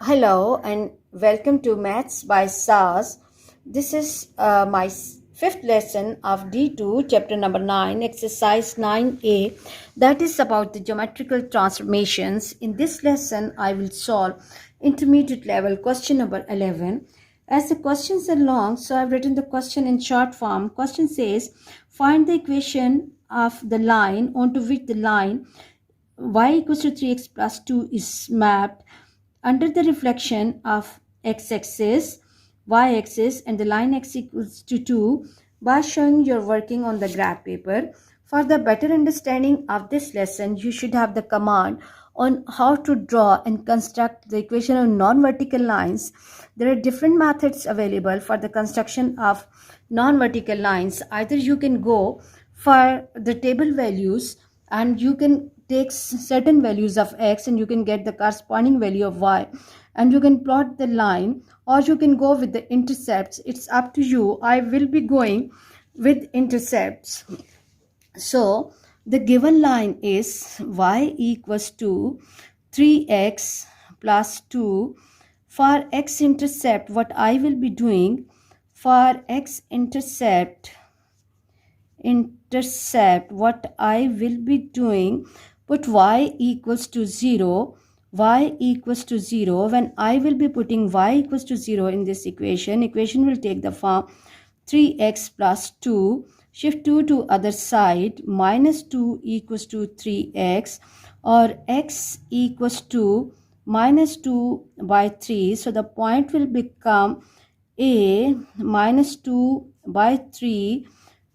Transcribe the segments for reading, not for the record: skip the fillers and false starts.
Hello and welcome to Maths by SAS. This is my fifth lesson of D2, chapter number 9, exercise 9A, that is about the geometrical transformations. In this lesson, I will solve intermediate level question number 11. As the questions are long, so I've written the question in short form. Question says, find the equation of the line onto which the line y equals to 3x plus 2 is mapped under the reflection of x-axis, y-axis and the line x equals to 2 by showing you're working on the graph paper. For the better understanding of this lesson, you should have the command on how to draw and construct the equation of non-vertical lines. There are different methods available for the construction of non-vertical lines. Either you can go for the table values and you can take certain values of x and you can get the corresponding value of y and you can plot the line, or you can go with the intercepts. It's up to you. I will be going with intercepts. So the given line is y equals to 3x plus 2. For x-intercept, what I will be doing, for x-intercept, what I will be doing, put y equals to 0, y equals to 0. When I will be putting y equals to 0 in this equation will take the form 3x plus 2, shift 2 to other side, minus 2 equals to 3x, or x equals to minus 2 by 3. So the point will become a minus 2 by 3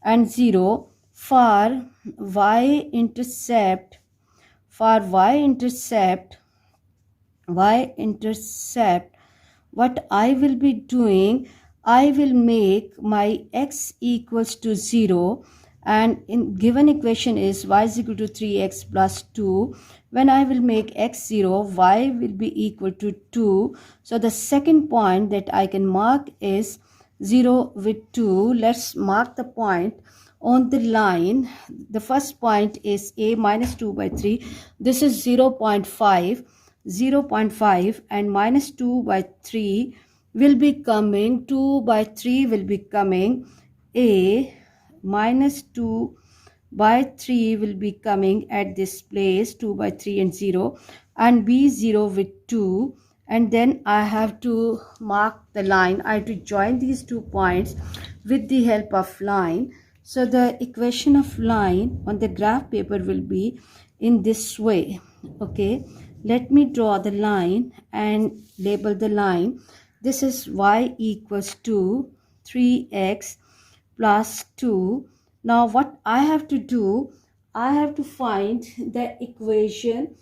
and 0. For y-intercept, what I will be doing, I will make my x equals to 0, and in given equation is y is equal to 3x plus 2. When I will make x 0, y will be equal to 2. So the second point that I can mark is 0 with 2. Let's mark the point on the line. The first point is a minus 2 by 3. This is 0.5, and minus 2 by 3 will be coming, 2 by 3 will be coming, a minus 2 by 3 will be coming at this place, 2 by 3 and 0, and b 0 with 2. And then I have to mark the line. I have to join these 2 points with the help of line. So the equation of line on the graph paper will be in this way. Okay, let me draw the line and label the line. This is y equals to 3x plus 2. Now what I have to do, I have to find the equation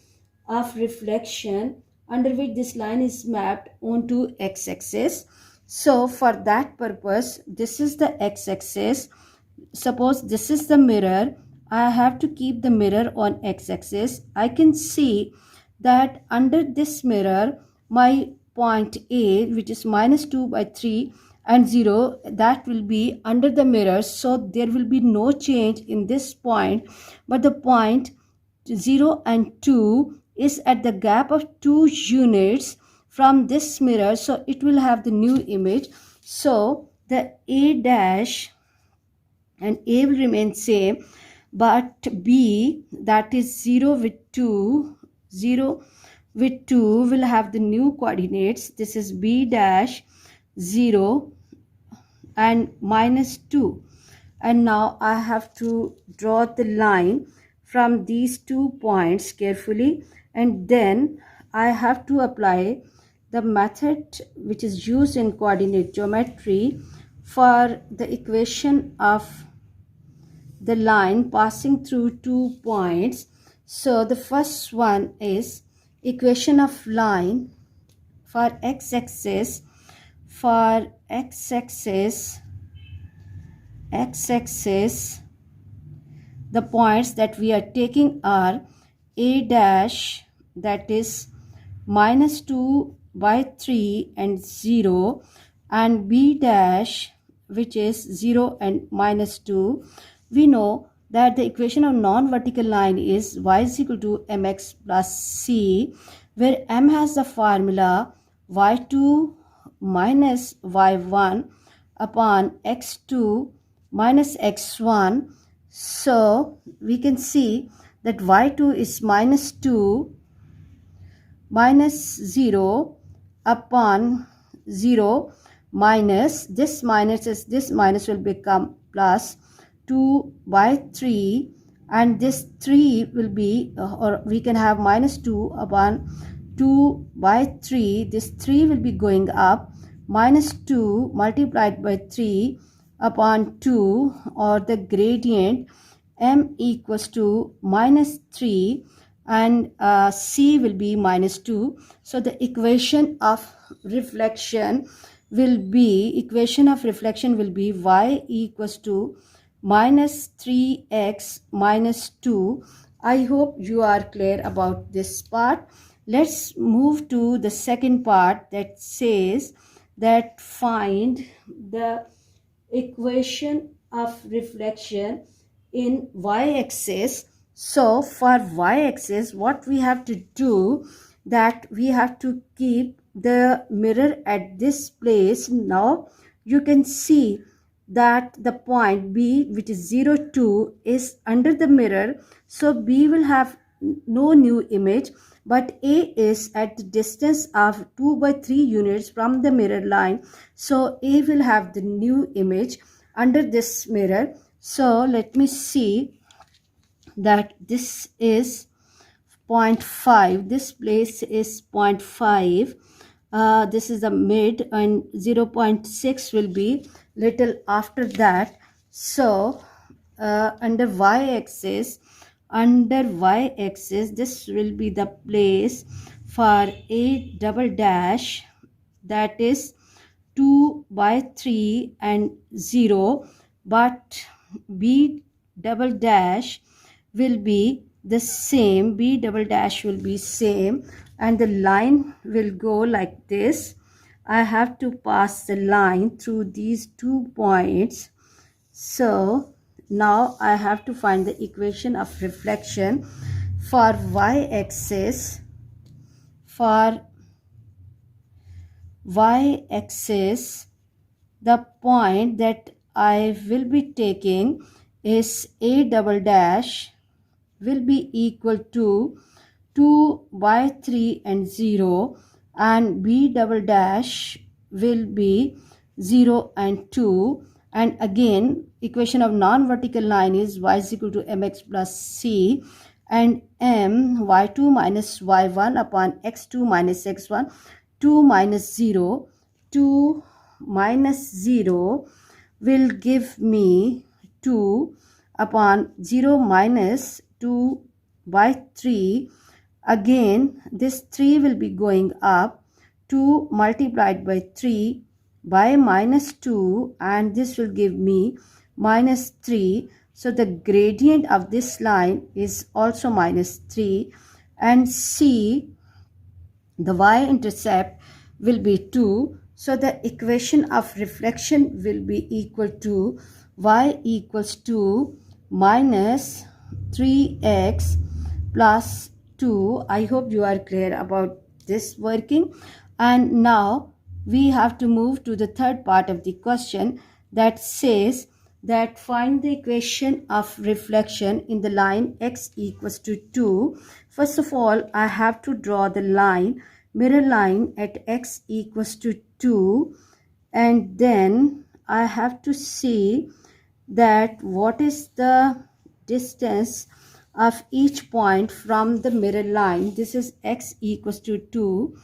of reflection under which this line is mapped onto x-axis. So for that purpose, this is the x-axis. Suppose this is the mirror. I have to keep the mirror on x-axis. I can see that under this mirror, my point A, which is minus 2 by 3 and 0, that will be under the mirror. So there will be no change in this point, but the point 0 and 2 is at the gap of 2 units from this mirror. So it will have the new image. So the A dash and A will remain same, but B, that is 0 with 2 will have the new coordinates. This is B dash 0 and minus 2. And now I have to draw the line from these 2 points carefully, and then I have to apply the method which is used in coordinate geometry for the equation of the line passing through 2 points. So the first one is equation of line for x-axis. For x-axis, the points that we are taking are a dash, that is minus 2 by 3 and 0, and b dash, which is 0 and minus 2. We know that the equation of non-vertical line is y is equal to mx plus c, where m has the formula y2 minus y1 upon x2 minus x1. So we can see that y2 is minus 2 minus 0 upon 0 minus this minus is this minus will become plus 2 by 3, and this 3 will be or we can have minus 2 upon 2 by 3. This 3 will be going up, minus 2 multiplied by 3 upon 2, or the gradient m equals to minus 3, and c will be minus 2. So the equation of reflection will be y equals to minus 3x minus 2. I hope you are clear about this part. Let's move to the second part that says that find the equation of reflection in y-axis. So for y-axis, what we have to do, that we have to keep the mirror at this place. Now you can see that the point B, which is 0, 2, is under the mirror. So B will have no new image, but A is at the distance of 2 by 3 units from the mirror line. So A will have the new image under this mirror. So let me see that this is 0.5. This place is 0.5. This is the mid, and 0.6 will be little after that. So under y-axis, this will be the place for A double dash, that is 2 by 3 and 0, but B double dash will be the same. B double dash will be same, and the line will go like this. I have to pass the line through these 2 points. So now I have to find the equation of reflection for y-axis. For y-axis, the point that I will be taking is A double dash will be equal to 2 by 3 and 0, and B double dash will be 0 and 2. And again, equation of non-vertical line is y is equal to mx plus c, and m y2 minus y1 upon x2 minus x1. 2 minus 0, 2 minus 0 will give me 2 upon 0 minus 2 by 3. Again, this 3 will be going up, 2 multiplied by 3 by minus 2, and this will give me minus 3. So the gradient of this line is also minus 3, and c, the y-intercept, will be 2. So the equation of reflection will be equal to y equals to minus 3x plus 2. I hope you are clear about this working. And now we have to move to the third part of the question that says that find the equation of reflection in the line x equals to 2. First of all, I have to draw the line, mirror line at x equals to 2, and then I have to see that what is the distance of each point from the mirror line. This is x equals to 2.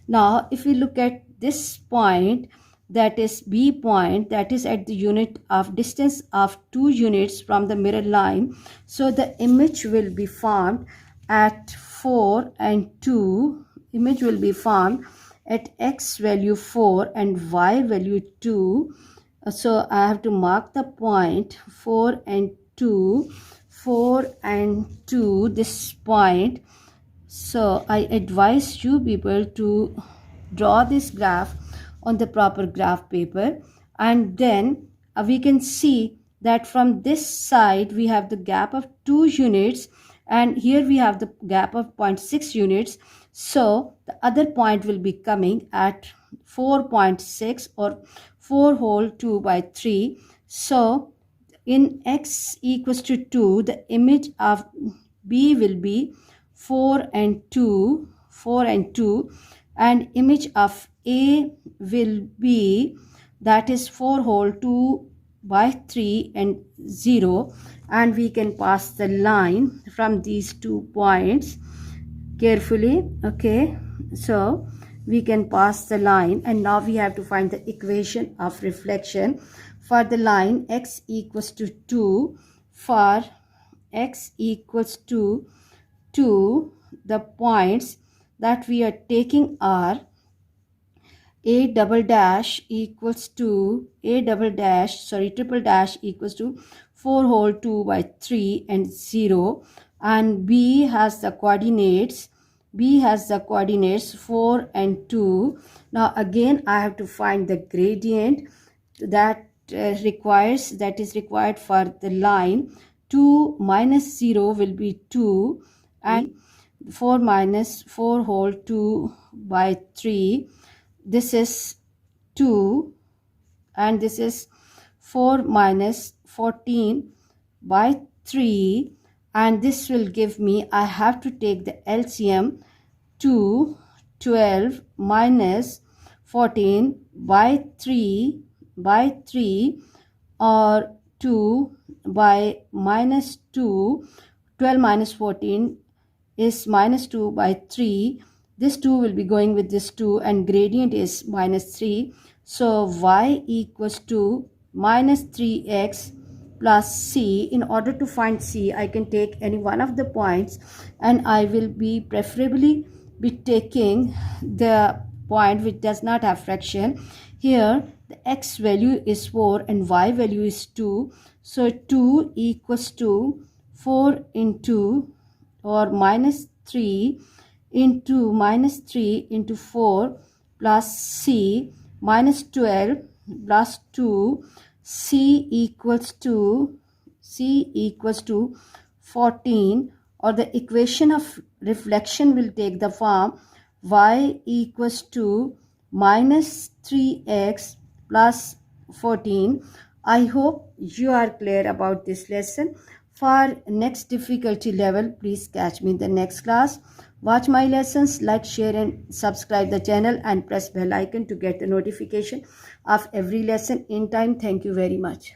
Now if we look at this point, that is B point, that is at the unit of distance of 2 units from the mirror line. So the image will be formed at 4 and 2. Image will be formed at x value 4 and y value 2. So I have to mark the point 4 and 2. 4 and 2, this point. So I advise you people to draw this graph on the proper graph paper, and then we can see that from this side we have the gap of 2 units, and here we have the gap of 0.6 units. So the other point will be coming at 4.6 or 4 whole 2 by 3. So in x equals to 2, the image of b will be 4 and 2, 4 and 2, and image of a will be, that is 4 whole 2 by 3 and 0, and we can pass the line from these 2 points carefully. Okay, so we can pass the line, and now we have to find the equation of reflection for the line x equals to 2. For x equals to 2, the points that we are taking are a double dash equals to triple dash equals to 4 whole 2 by 3 and 0, and b has the coordinates 4 and 2. Now again I have to find the gradient that is required for the line. 2 minus 0 will be 2, and 4 minus 4 whole 2 by 3, this is 2, and this is 4 minus 14 by 3, and this will give me, I have to take the LCM, 2, 12 minus 14 by 3 or 2 by minus 2. 12 minus 14 is minus 2 by 3. This 2 will be going with this 2, and gradient is minus 3. So y equals to minus 3x plus c. In order to find c, I can take any one of the points, and I will be preferably be taking the point which does not have fraction. Here the x value is 4 and y value is 2. So 2 equals to 4 into, or minus 3 into 4 plus c minus 12 plus 2, c equals to 14, or the equation of reflection will take the form y equals to minus 3x plus 14. I hope you are clear about this lesson. For next difficulty level, please catch me in the next class. Watch my lessons, like, share and subscribe the channel, and press bell icon to get the notification of every lesson in time. Thank you very much.